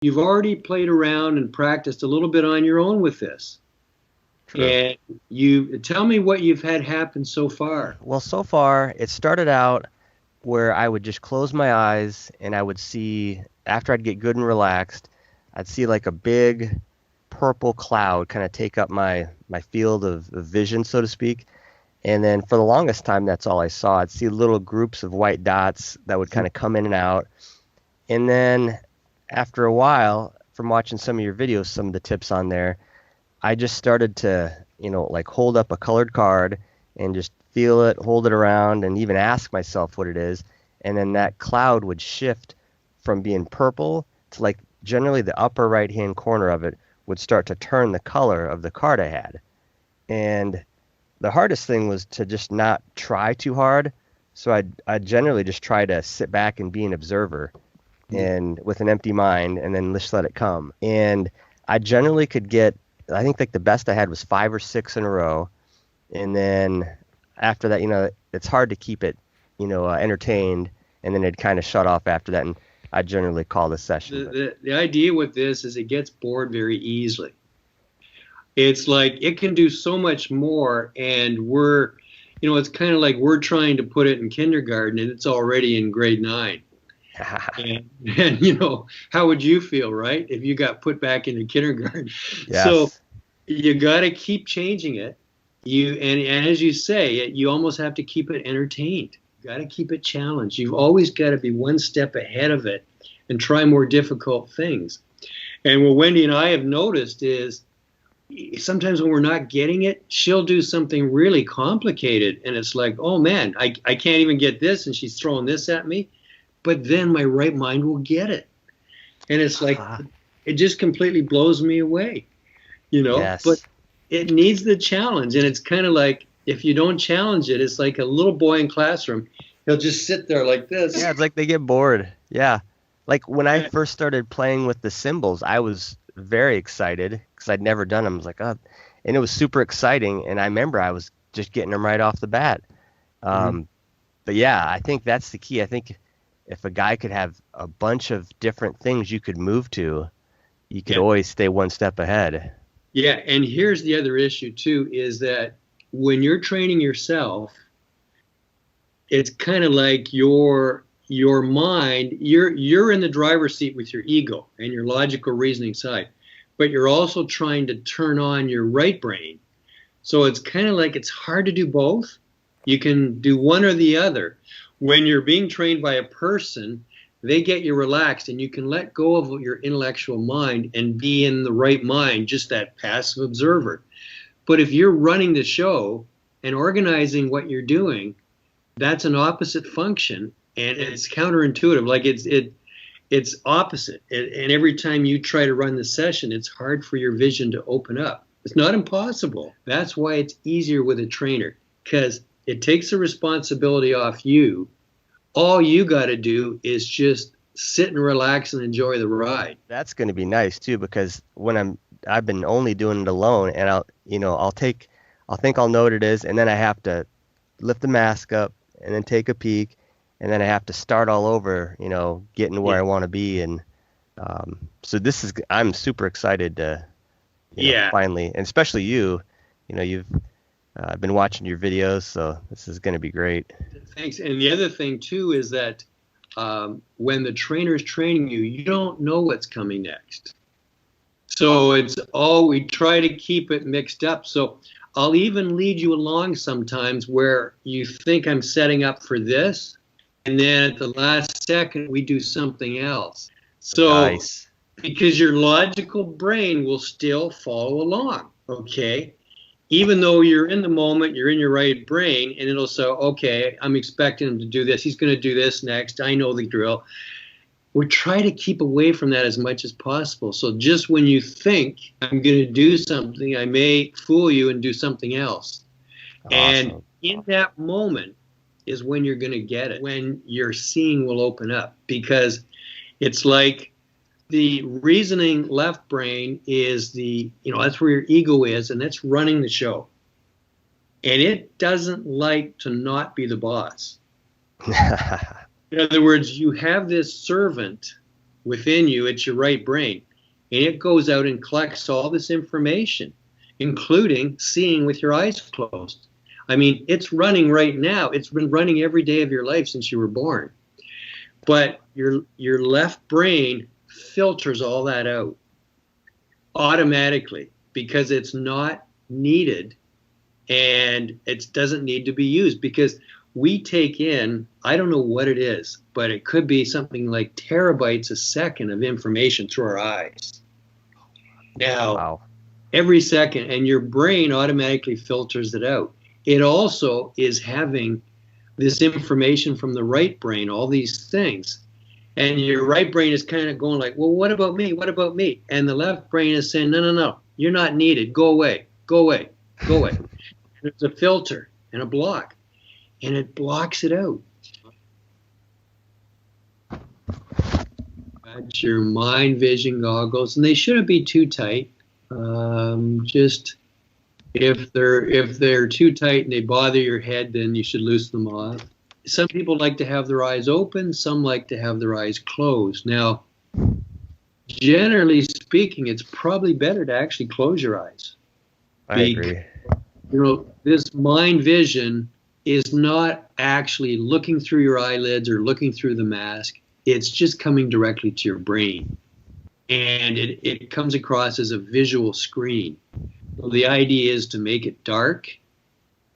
you've already played around and practiced a little bit on your own with this. True. And you tell me what you've had happen so far. Well, so far, it started out where I would just close my eyes and I would see, after I'd get good and relaxed, I'd see like a big purple cloud kind of take up my field of vision, so to speak. And then for the longest time, that's all I saw. I'd see little groups of white dots that would kind of come in and out. And then after a while, from watching some of your videos, some of the tips on there, I just started to, like hold up a colored card and just feel it, hold it around, and even ask myself what it is. And then that cloud would shift from being purple to like generally the upper right-hand corner of it would start to turn the color of the card I had. And the hardest thing was to just not try too hard. So I'd generally just try to sit back and be an observer and with an empty mind and then just let it come. And I generally could get, I think like the best I had was 5 or 6 in a row. And then after that, it's hard to keep it, entertained. And then it'd kind of shut off after that. And I generally call the session. The idea with this is it gets bored very easily. It's like it can do so much more, and it's kind of like we're trying to put it in kindergarten, and it's already in grade 9. and how would you feel, right, if you got put back into kindergarten? Yes. So you got to keep changing it. And as you say, you almost have to keep it entertained. You got to keep it challenged. You've always got to be one step ahead of it and try more difficult things. And what Wendy and I have noticed is sometimes when we're not getting it, she'll do something really complicated. And it's like, oh, man, I can't even get this. And she's throwing this at me. But then my right mind will get it. And it's like, it just completely blows me away, Yes. But it needs the challenge. And it's kind of like, if you don't challenge it, it's like a little boy in classroom. He'll just sit there like this. Yeah, it's like they get bored. Yeah. Like when I first started playing with the cymbals, I was very excited because I'd never done them. I was like, oh, and it was super exciting. And I remember I was just getting them right off the bat. But yeah, I think that's the key. I think if a guy could have a bunch of different things you could move to, you could always stay one step ahead. Yeah, and here's the other issue too, is that when you're training yourself, it's kind of like your mind, you're in the driver's seat with your ego and your logical reasoning side, but you're also trying to turn on your right brain. So it's kind of like it's hard to do both. You can do one or the other. When you're being trained by a person, they get you relaxed and you can let go of your intellectual mind and be in the right mind, just that passive observer. But if you're running the show and organizing what you're doing, that's an opposite function, and it's counterintuitive. Like it's opposite. And every time you try to run the session, it's hard for your vision to open up. It's not impossible. That's why it's easier with a trainer, because it takes the responsibility off you. All you got to do is just sit and relax and enjoy the ride. That's going to be nice too, because when I've been only doing it alone, and I'll think I'll know what it is, and then I have to lift the mask up and then take a peek, and then I have to start all over, getting where I want to be. And so I'm super excited to finally, and especially you've I've been watching your videos, so this is going to be great. Thanks. And the other thing too is that when the trainer is training you, you don't know what's coming next. So we try to keep it mixed up. So I'll even lead you along sometimes where you think I'm setting up for this, and then at the last second we do something else. So nice. Because your logical brain will still follow along, okay? Even though you're in the moment, you're in your right brain, and it'll say, okay, I'm expecting him to do this. He's going to do this next. I know the drill. We try to keep away from that as much as possible. So just when you think I'm going to do something, I may fool you and do something else. Awesome. And in that moment is when you're going to get it, when your seeing will open up, because it's like the reasoning left brain is that's where your ego is, and that's running the show. And it doesn't like to not be the boss. In other words, you have this servant within you. It's your right brain. And it goes out and collects all this information, including seeing with your eyes closed. I mean, it's running right now. It's been running every day of your life since you were born. But your left brain filters all that out automatically because it's not needed and it doesn't need to be used, because we take in, I don't know what it is, but it could be something like terabytes a second of information through our eyes. Now, Wow. every second, and your brain automatically filters it out. It also is having this information from the right brain, all these things. And your right brain is kind of going like, well, what about me? What about me? And the left brain is saying, no, no, no, you're not needed. Go away, go away, go away. There's a filter and a block, and it blocks it out. Got your mind vision goggles, and they shouldn't be too tight. Just if they're too tight and they bother your head, then you should loosen them off. Some people like to have their eyes open. Some like to have their eyes closed. Now, generally speaking, it's probably better to actually close your eyes. I agree. You know, this mind vision is not actually looking through your eyelids or looking through the mask. It's just coming directly to your brain. And it comes across as a visual screen. So the idea is to make it dark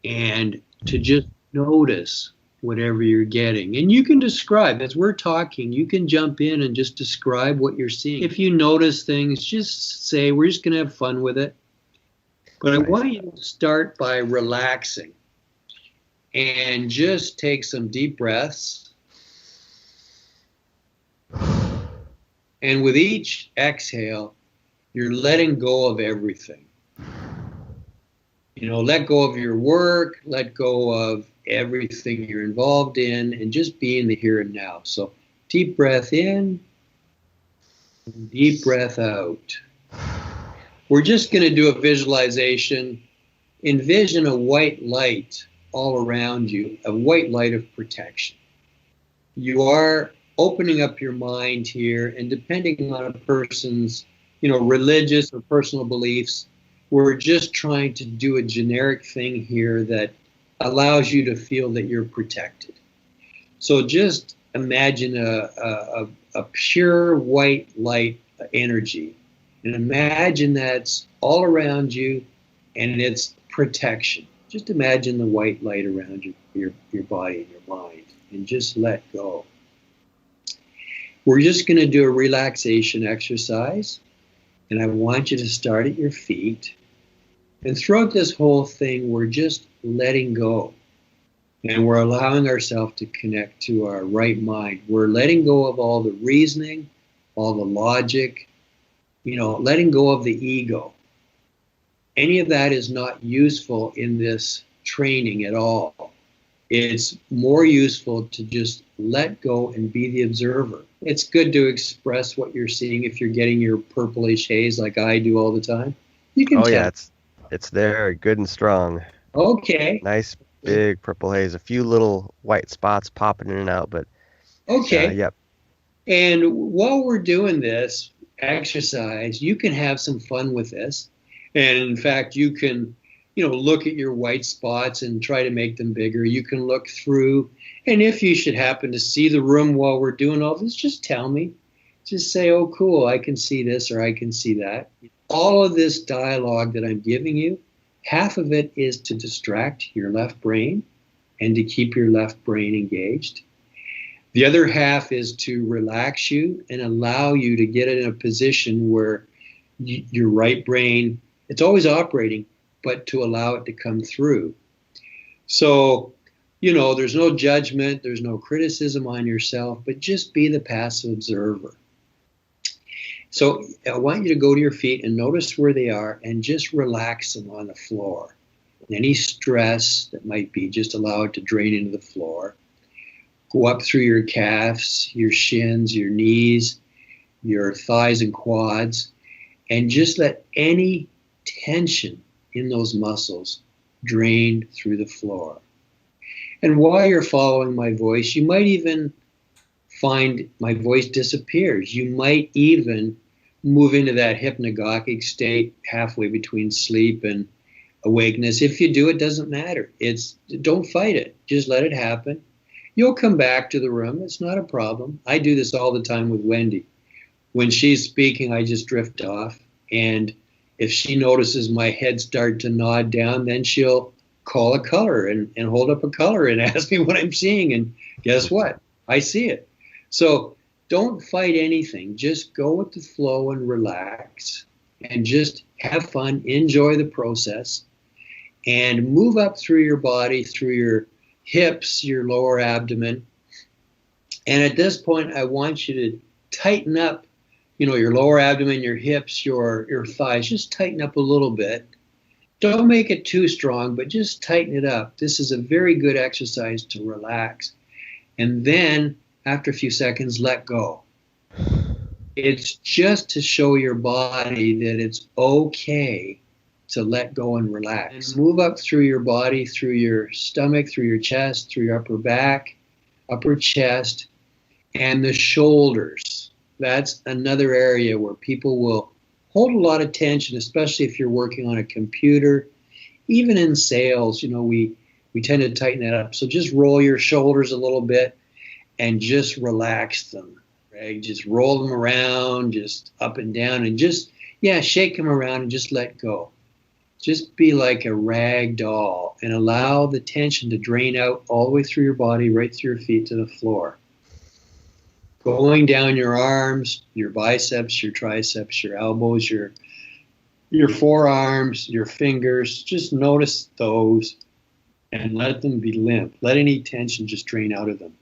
and to just notice whatever you're getting. And you can describe, as we're talking, you can jump in and just describe what you're seeing. If you notice things, just say, we're just going to have fun with it. But I want you to start by relaxing and just take some deep breaths. And with each exhale, you're letting go of everything. You know, let go of your work, let go of everything you're involved in, and just be in the here and now. So deep breath in, deep breath out. We're just going to do a visualization. Envision a white light all around you, a white light of protection. You are opening up your mind here, and depending on a person's, religious or personal beliefs, we're just trying to do a generic thing here that allows you to feel that you're protected. So just imagine a pure white light energy, and imagine that's all around you and it's protection. Just imagine the white light around your body and your mind, and just let go. We're just going to do a relaxation exercise, and I want you to start at your feet. And throughout this whole thing, we're just letting go. And we're allowing ourselves to connect to our right mind. We're letting go of all the reasoning, all the logic, letting go of the ego. Any of that is not useful in this training at all. It's more useful to just let go and be the observer. It's good to express what you're seeing if you're getting your purplish haze like I do all the time. You can yeah, it's there, good and strong. Okay. Nice big purple haze. A few little white spots popping in and out, but okay. Yep. And while we're doing this exercise, you can have some fun with this. And in fact, you can, look at your white spots and try to make them bigger. You can look through. And if you should happen to see the room while we're doing all this, just tell me. Just say, oh, cool, I can see this or I can see that. All of this dialogue that I'm giving you, half of it is to distract your left brain and to keep your left brain engaged. The other half is to relax you and allow you to get in a position where your right brain, it's always operating, but to allow it to come through. So, there's no judgment, there's no criticism on yourself, but just be the passive observer. So I want you to go to your feet and notice where they are and just relax them on the floor. Any stress that might be, just allow it to drain into the floor. Go up through your calves, your shins, your knees, your thighs and quads, and just let any tension in those muscles drain through the floor. And while you're following my voice, you might even find my voice disappears. You might even move into that hypnagogic state halfway between sleep and awakeness. If you do, it doesn't matter. Don't fight it. Just let it happen. You'll come back to the room. It's not a problem. I do this all the time with Wendy. When she's speaking, I just drift off. And if she notices my head start to nod down, then she'll call a color and hold up a color and ask me what I'm seeing. And guess what? I see it. So don't fight anything. Just go with the flow and relax and just have fun. Enjoy the process and move up through your body, through your hips, your lower abdomen. And at this point, I want you to tighten up, your lower abdomen, your hips, your thighs. Just tighten up a little bit. Don't make it too strong, but just tighten it up. This is a very good exercise to relax. And then after a few seconds, let go. It's just to show your body that it's okay to let go and relax. And move up through your body, through your stomach, through your chest, through your upper back, upper chest, and the shoulders. That's another area where people will hold a lot of tension, especially if you're working on a computer. Even in sales, we tend to tighten that up. So just roll your shoulders a little bit and just relax them. Right? Just roll them around, just up and down, and just, shake them around and just let go. Just be like a rag doll and allow the tension to drain out all the way through your body, right through your feet to the floor. Going down your arms, your biceps, your triceps, your elbows, your forearms, your fingers. Just notice those and let them be limp. Let any tension just drain out of them.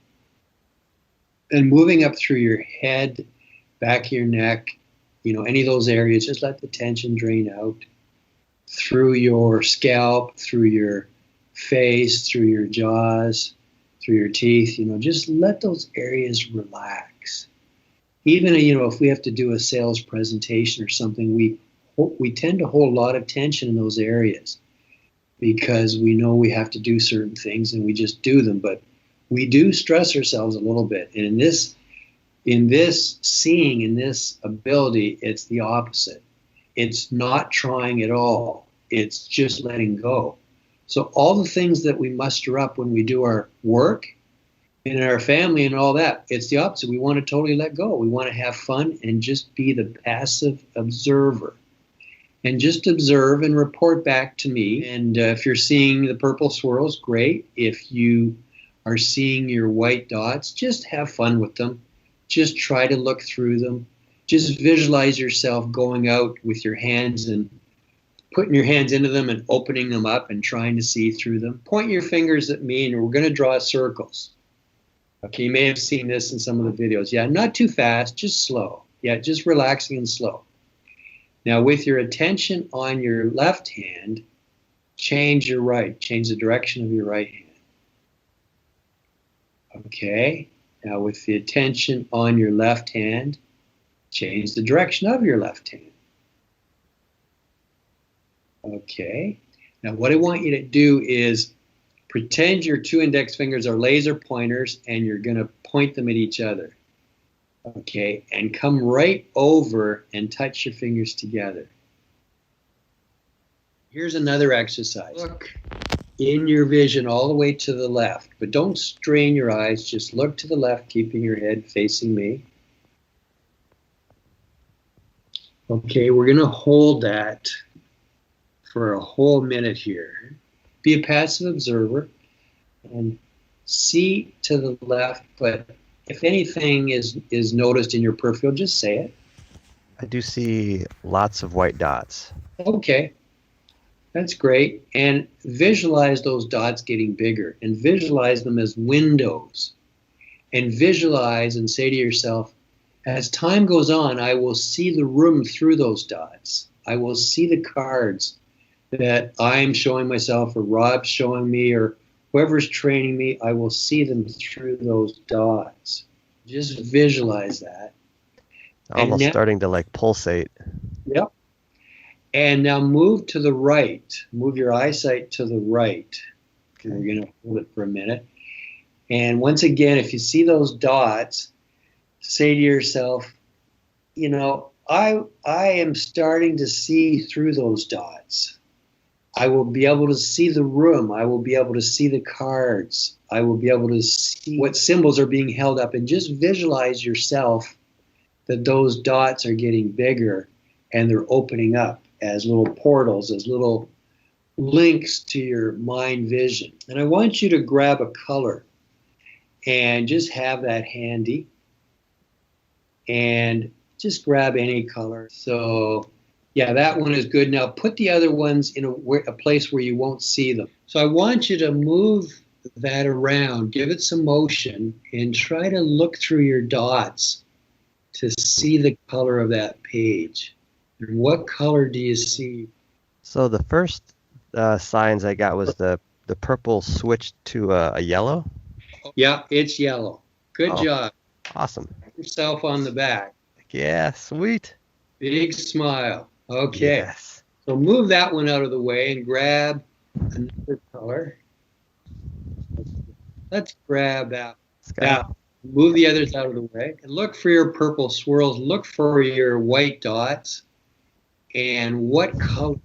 And moving up through your head, back of your neck, any of those areas, just let the tension drain out. Through your scalp, through your face, through your jaws, through your teeth, just let those areas relax. Even, if we have to do a sales presentation or something, we tend to hold a lot of tension in those areas because we know we have to do certain things and we just do them. But we do stress ourselves a little bit. And in this seeing, in this ability, it's the opposite. It's not trying at all. It's just letting go. So all the things that we muster up when we do our work and in our family and all that, it's the opposite. We want to totally let go. We want to have fun and just be the passive observer. And just observe and report back to me. And if you're seeing the purple swirls, great. If you are seeing your white dots, just have fun with them. Just try to look through them. Just visualize yourself going out with your hands and putting your hands into them and opening them up and trying to see through them. Point your fingers at me and we're going to draw circles. Okay, you may have seen this in some of the videos. Yeah, not too fast, just slow. Yeah, just relaxing and slow. Now with your attention on your left hand, change your right. Change the direction of your right hand. Okay, now with the attention on your left hand, change the direction of your left hand. Okay, now what I want you to do is pretend your two index fingers are laser pointers and you're going to point them at each other. Okay, and come right over and touch your fingers together. Here's another exercise. Look in your vision all the way to the left, but don't strain your eyes. Just look to the left, keeping your head facing me. Okay, we're going to hold that for a whole minute here. Be a passive observer and see to the left, but if anything is noticed in your peripheral, just say it. I do see lots of white dots. Okay, that's great. And visualize those dots getting bigger and visualize them as windows. And visualize and say to yourself, as time goes on, I will see the room through those dots. I will see the cards that I'm showing myself or Rob's showing me or whoever's training me. I will see them through those dots. Just visualize that. Almost starting to like pulsate. Yep. And now move to the right. Move your eyesight to the right. Okay. We're going to hold it for a minute. And once again, if you see those dots, say to yourself, you know, I am starting to see through those dots. I will be able to see the room. I will be able to see the cards. I will be able to see what symbols are being held up, and just visualize yourself that those dots are getting bigger and they're opening up as little portals, as little links to your mind vision. And I want you to grab a color and just have that handy, and just grab any color. So yeah, that one is good. Now put the other ones in a place where you won't see them. So I want you to move that around, give it some motion, and try to look through your dots to see the color of that page. And what color do you see? So the first signs I got was the purple switched to a yellow. Yeah, it's yellow. Good job. Awesome. Pat yourself on the back. Yeah, sweet. Big smile. Okay. Yes. So move that one out of the way and grab another color. Let's grab that. Now, move the others out of the way and look for your purple swirls. Look for your white dots and what color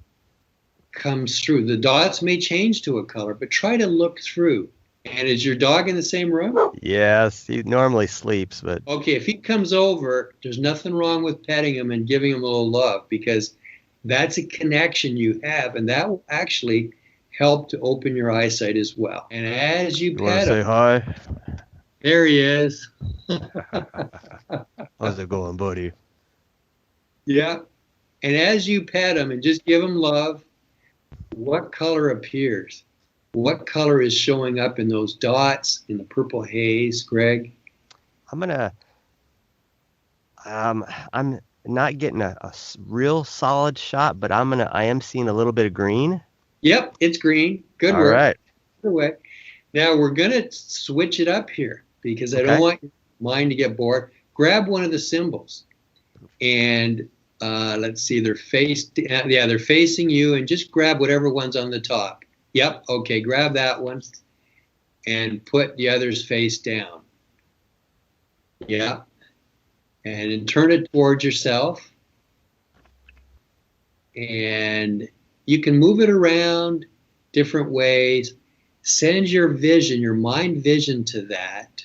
comes through. The dots may change to a color, but try to look through. And is your dog in the same room? Yes, he normally sleeps, but... Okay, if he comes over, there's nothing wrong with petting him and giving him a little love, because that's a connection you have, and that will actually help to open your eyesight as well. And as you pet him... say hi? There he is. How's it going, buddy? Yeah. And as you pet him and just give him love, what color appears? What color is showing up in those dots, in the purple haze, Greg? I'm not getting a real solid shot, but I am seeing a little bit of green. Yep, it's green. Good All work. right. Good way. Now we're going to switch it up here because I don't want your mind to get bored. Grab one of the symbols and let's see, they're facing you, and just grab whatever one's on the top. Yep, okay, grab that one and put the others face down. Yeah. And then turn it towards yourself. And you can move it around different ways. Send your vision, your mind vision to that,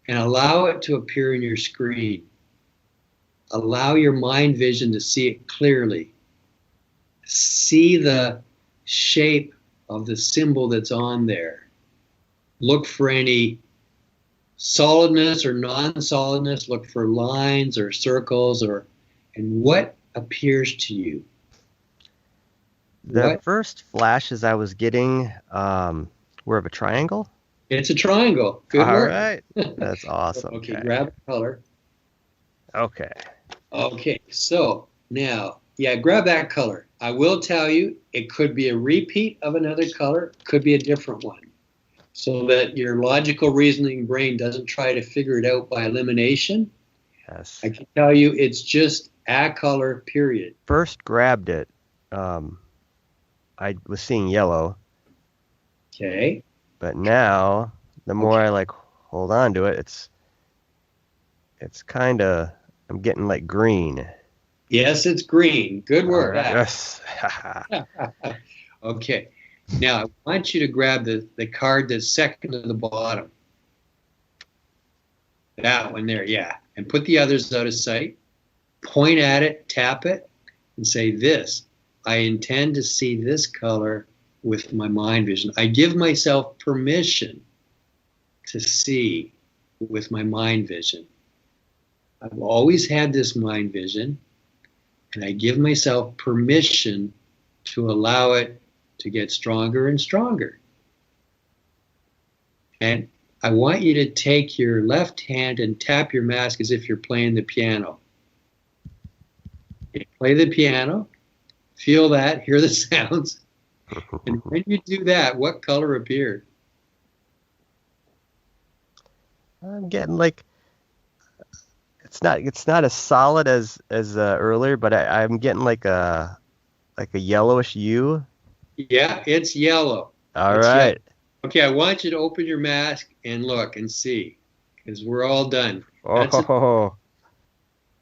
and allow it to appear in your screen. Allow your mind vision to see it clearly. See the shape of the symbol that's on there. Look for any solidness or non-solidness. Look for lines or circles, and what appears to you. The first flashes I was getting were of a triangle. It's a triangle. Good work. All right. That's awesome. Okay, grab a color. Okay. Okay, so now, yeah, grab that color. I will tell you, it could be a repeat of another color, could be a different one, so that your logical reasoning brain doesn't try to figure it out by elimination. Yes. I can tell you it's just a color, period. First grabbed it, I was seeing yellow. Okay. But now, the more I hold on to it, it's kind of, I'm getting like green. Yes, it's green. Good work. Right. Yes. Okay. Now, I want you to grab the card that's second to the bottom. That one there, yeah. And put the others out of sight. Point at it, tap it, and say this. I intend to see this color with my mind vision. I give myself permission to see with my mind vision. I've always had this mind vision, and I give myself permission to allow it to get stronger and stronger. And I want you to take your left hand and tap your mask as if you're playing the piano. You play the piano, feel that, hear the sounds. And when you do that, what color appeared? I'm getting it's not as solid as earlier, but I'm getting like a yellowish hue. Yeah, it's yellow. All right. Yellow. Okay, I want you to open your mask and look and see. because we're all done. That's it. Oh,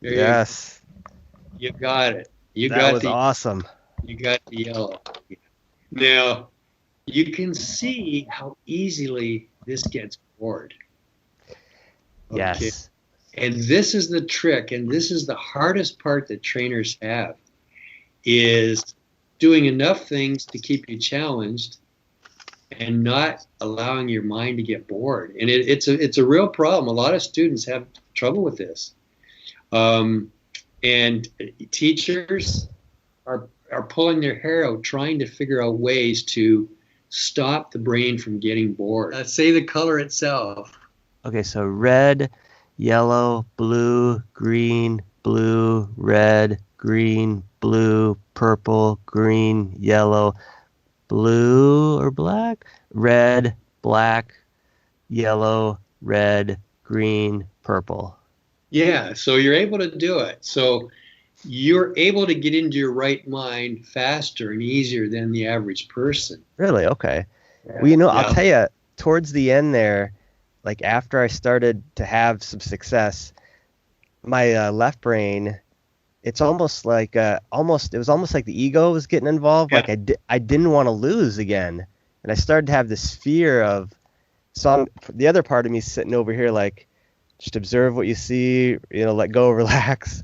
There yes. you got it. You That got was awesome. you got the yellow. Now you can see how easily this gets bored. Okay. Yes. And this is the trick, and this is the hardest part that trainers have, is doing enough things to keep you challenged and not allowing your mind to get bored. And it's a real problem. A lot of students have trouble with this. And teachers are pulling their hair out trying to figure out ways to stop the brain from getting bored. Say the color itself. Okay, so red, yellow, blue, green, blue, red, green, blue, purple, green, yellow, blue or black, red, black, yellow, red, green, purple. Yeah, so you're able to do it. So you're able to get into your right mind faster and easier than the average person. Really? Okay. Yeah. Well, I'll tell you, towards the end there, like after I started to have some success, my left brain, it's almost like it was almost like the ego was getting involved. Yeah. Like I didn't want to lose again, and I started to have this fear of the other part of me sitting over here like, just observe what you see, let go, relax.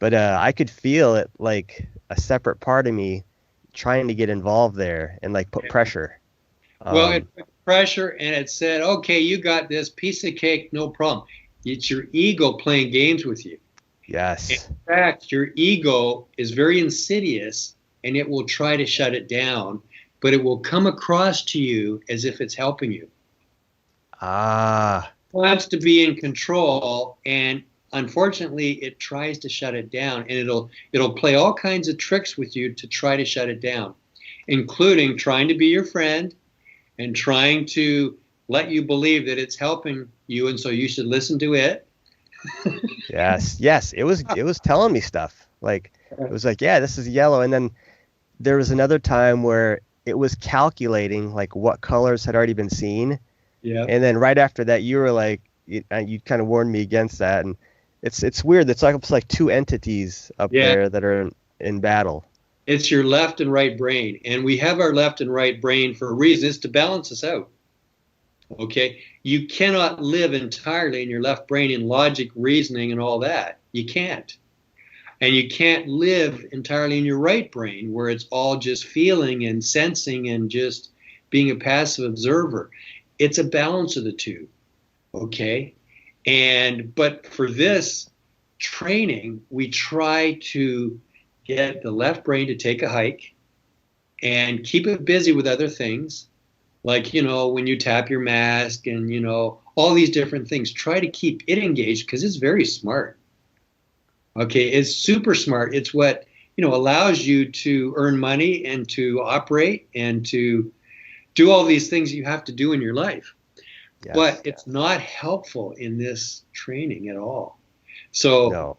But I could feel it like a separate part of me trying to get involved there and like put pressure. Well, it put pressure, and it said, okay, you got this piece of cake, no problem. It's your ego playing games with you. Yes. In fact, your ego is very insidious, and it will try to shut it down, but it will come across to you as if it's helping you. Ah. It wants to be in control, and unfortunately, it tries to shut it down, and it'll play all kinds of tricks with you to try to shut it down, including trying to be your friend and trying to let you believe that it's helping you, and so you should listen to it. Yes. It was telling me stuff. Like it was like, yeah, this is yellow, and then there was another time where it was calculating like what colors had already been seen. Yeah. And then right after that, you were like, you kind of warned me against that, and it's weird. It's like two entities up there that are in battle. It's your left and right brain, and we have our left and right brain for a reason. It's to balance us out. Okay, you cannot live entirely in your left brain in logic, reasoning, and all that. You can't. And you can't live entirely in your right brain where it's all just feeling and sensing and just being a passive observer. It's a balance of the two. Okay, but for this training, we try to get the left brain to take a hike and keep it busy with other things, like, when you tap your mask and, all these different things. Try to keep it engaged because it's very smart. Okay, it's super smart. It's what, allows you to earn money and to operate and to do all these things you have to do in your life. Yes, but it's not helpful in this training at all. So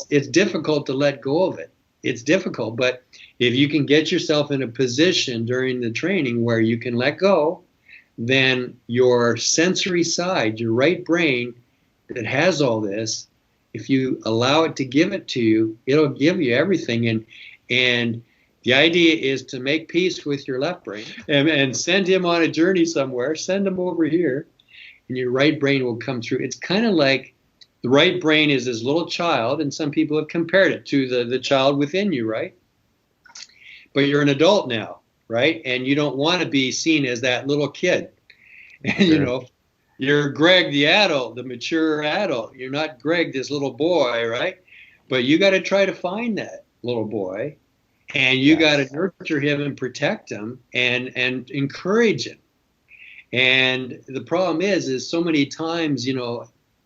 it's difficult to let go of it. It's difficult, but if you can get yourself in a position during the training where you can let go, then your sensory side, your right brain that has all this, if you allow it to give it to you, it'll give you everything. And the idea is to make peace with your left brain and send him on a journey somewhere, send him over here, and your right brain will come through. It's kind of like the right brain is this little child, and some people have compared it to the child within you, right? But you're an adult now, right? And you don't want to be seen as that little kid. And, you're Greg the adult, the mature adult. You're not Greg, this little boy, right? But you got to try to find that little boy, and you got to nurture him and protect him and encourage him. And the problem is so many times,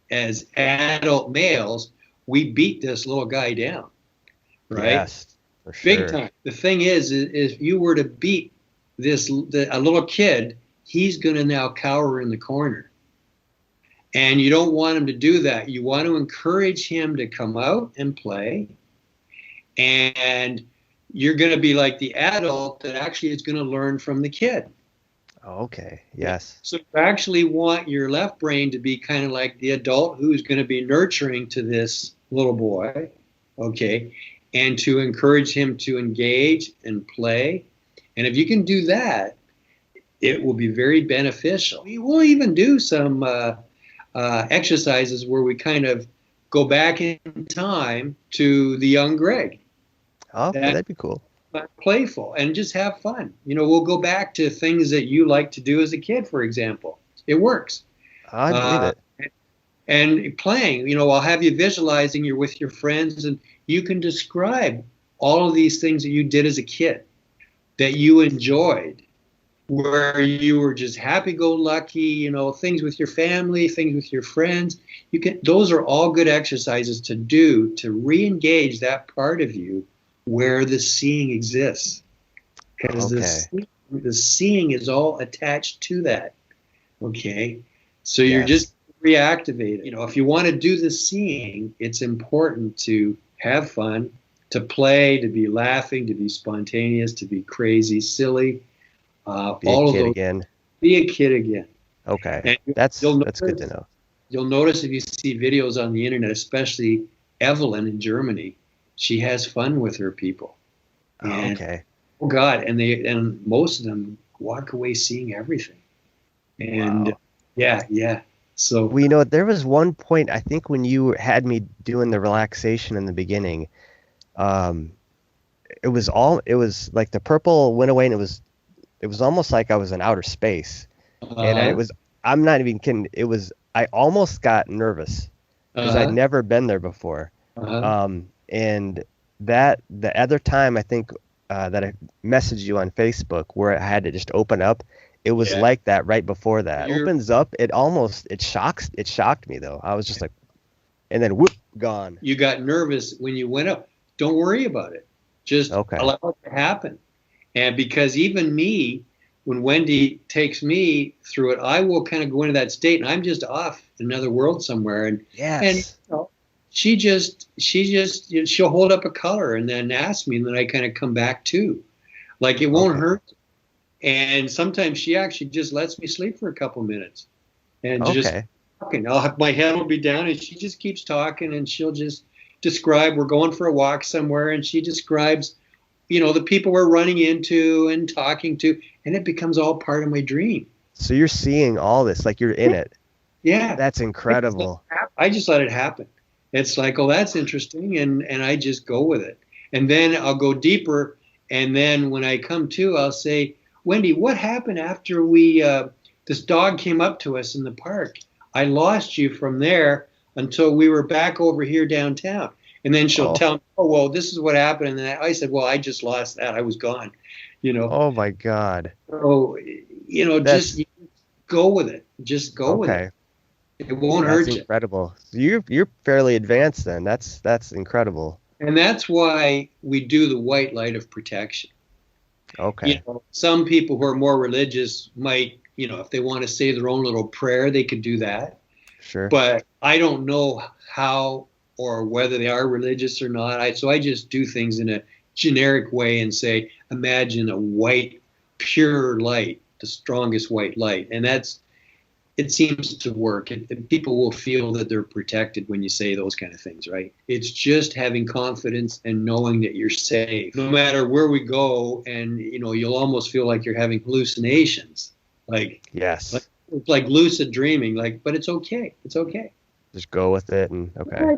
as adult males, we beat this little guy down, right? Yes, for sure. Big time. The thing is if you were to beat a little kid, he's going to now cower in the corner. And you don't want him to do that. You want to encourage him to come out and play. And you're going to be like the adult that actually is going to learn from the kid. Okay. Yes. So you actually want your left brain to be kind of like the adult who's going to be nurturing to this little boy, okay, and to encourage him to engage and play. And if you can do that, it will be very beneficial. We will even do some exercises where we kind of go back in time to the young Greg. Okay, that'd be cool. Playful and just have fun. We'll go back to things that you like to do as a kid, for example. It works. I believe it. And playing, I'll have you visualizing you're with your friends and you can describe all of these things that you did as a kid that you enjoyed, where you were just happy-go-lucky, things with your family, things with your friends. Those are all good exercises to do to re-engage that part of you where the seeing exists. Because the seeing is all attached to that. Okay? So you're just reactivated. If you want to do the seeing, it's important to have fun, to play, to be laughing, to be spontaneous, to be crazy, silly. Be a kid again. Be a kid again. Okay. That's good to know. You'll notice if you see videos on the internet, especially Evelyn in Germany, she has fun with her people. And, okay. Oh God, and most of them walk away seeing everything. And wow. Yeah. So there was one point I think when you had me doing the relaxation in the beginning, it was like the purple went away and it was almost like I was in outer space. And I'm not even kidding. I almost got nervous because I'd never been there before. And the other time I think that I messaged you on Facebook where I had to just open up, it was like that right before that. It opens up, it shocked me though. I was just like, and then whoop, gone. You got nervous when you went up. Don't worry about it. Just allow it to happen. And because even me, when Wendy takes me through it, I will kind of go into that state and I'm just off in another world somewhere. And she'll hold up a color and then ask me, and then I kind of come back to, like, it won't hurt. And sometimes she actually just lets me sleep for a couple minutes and just talking. My head will be down and she just keeps talking and she'll just describe, we're going for a walk somewhere and she describes, the people we're running into and talking to, and it becomes all part of my dream. So you're seeing all this, like you're in it. Yeah. That's incredible. I just let it happen. It's like, oh, that's interesting. And I just go with it. And then I'll go deeper. And then when I come to, I'll say, Wendy, what happened after this dog came up to us in the park? I lost you from there until we were back over here downtown. And then she'll tell me, oh, well, this is what happened. And then I said, well, I just lost that. I was gone, Oh, my God. So, just go with it. Just go with it. It won't hurt you. That's incredible. You're fairly advanced then. That's incredible. And that's why we do the white light of protection. Okay. Some people who are more religious might, if they want to say their own little prayer, they could do that. Sure. But I don't know how or whether they are religious or not. So I just do things in a generic way and say, imagine a white, pure light, the strongest white light. And it seems to work. And people will feel that they're protected when you say those kind of things, right? It's just having confidence and knowing that you're safe. No matter where we go, and, you'll almost feel like you're having hallucinations. Yes. It's like lucid dreaming, but it's okay. It's okay. Just go with it and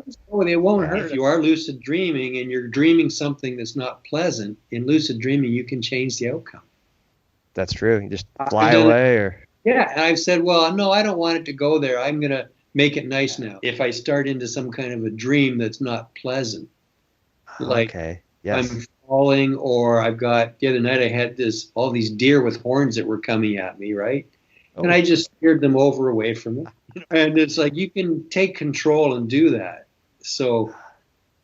just go with it. It won't hurt. If you are lucid dreaming and you're dreaming something that's not pleasant, in lucid dreaming, you can change the outcome. That's true. You just fly away or... Yeah, and I've said, well, no, I don't want it to go there. I'm going to make it nice now. If I start into some kind of a dream that's not pleasant, I'm falling, or I've got, the other night I had all these deer with horns that were coming at me, right? And I just steered them away from me. And it's like, you can take control and do that. So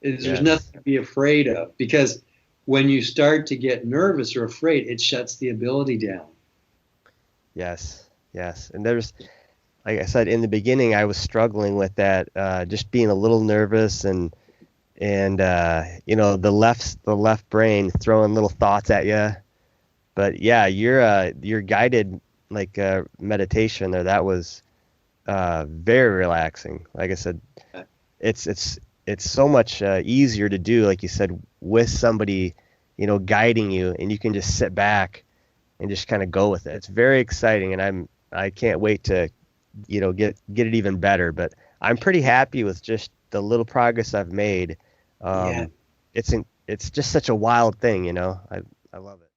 there's nothing to be afraid of, because when you start to get nervous or afraid, it shuts the ability down. Yes. And there's, like I said, in the beginning, I was struggling with that, just being a little nervous and the left brain throwing little thoughts at you. But yeah, you're guided like meditation there, that was very relaxing. Like I said, it's so much easier to do, like you said, with somebody, guiding you, and you can just sit back and just kind of go with it. It's very exciting, and I can't wait to, get it even better. But I'm pretty happy with just the little progress I've made. Yeah. It's just such a wild thing, I love it.